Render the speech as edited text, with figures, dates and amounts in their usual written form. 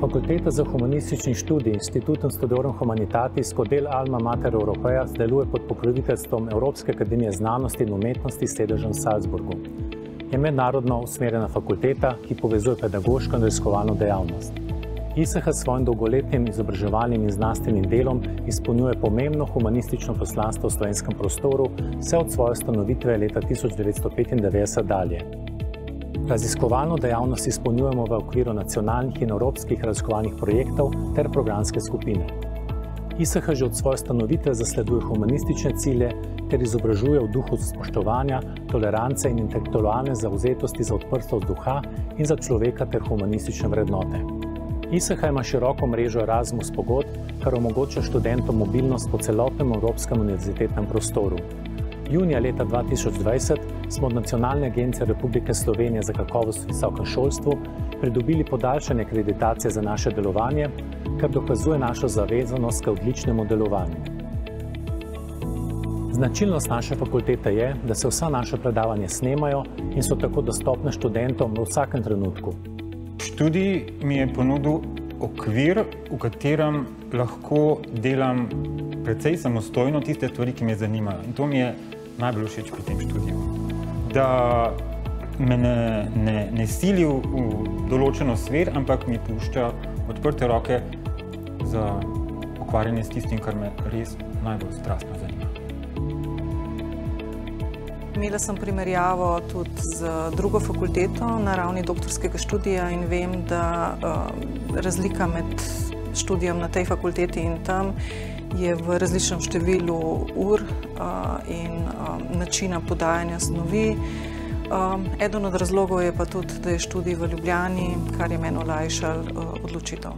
Fakulteta za humanistični študij Institutum Studiorum Humanitatis kot del Alma Mater Europaea deluje pod pokroviteljstvom Evropske akademije znanosti in umetnosti s sedežem v Salzburgu. Je mednarodno usmerjena fakulteta, ki povezuje pedagoško in raziskovalno dejavnost. ISH s svojim dolgoletnim izobraževalnim in znanstvenim delom izpolnjuje pomembno humanistično poslanstvo v slovenskem prostoru vse od svoje ustanovitve leta 1995 dalje. Raziskovalno dejavnost izpolnjujemo v okviru nacionalnih in evropskih raziskovalnih projektov ter programske skupine. ISH že od svoje ustanovitve zasleduje humanistične cilje ter izobražuje v duhu spoštovanja, tolerance in intelektualne zavzetosti za odprtost duha in za človeka ter humanistične vrednote. ISH ima široko mrežo Erasmus pogodb, kar omogoča študentom mobilnost po celotnem evropskem univerzitetnem prostoru. Junija leta 2020 smo od Nacionalne agencije Republike Slovenije za kakovost v visokem šolstvu pridobili podaljšanje akreditacije za naše delovanje, kar dokazuje našo zavezanost k odličnemu delovanju. Značilnost naše fakultete je, da se vsa naša predavanja snemajo in so tako dostopne študentom v vsakem trenutku. Študij mi je ponudil okvir, v katerem lahko delam precej samostojno tiste stvari, ki me zanimajo. In to mi je najbolj všeč pri tem študiju. Da me ne sili v določeno sfer, ampak mi pušča odprte roke za ukvarjanje s tistim, kar me res najbolj strastno zanima. Imela sem primerjavo tudi z drugo fakulteto na ravni doktorskega študija in vem, da razlika med študijem na tej fakulteti in tam je v različnem številu ur in načina podajanja snovi. Eden od razlogov je pa tudi, da je študij v Ljubljani, kar je meni olajšalo odločitev.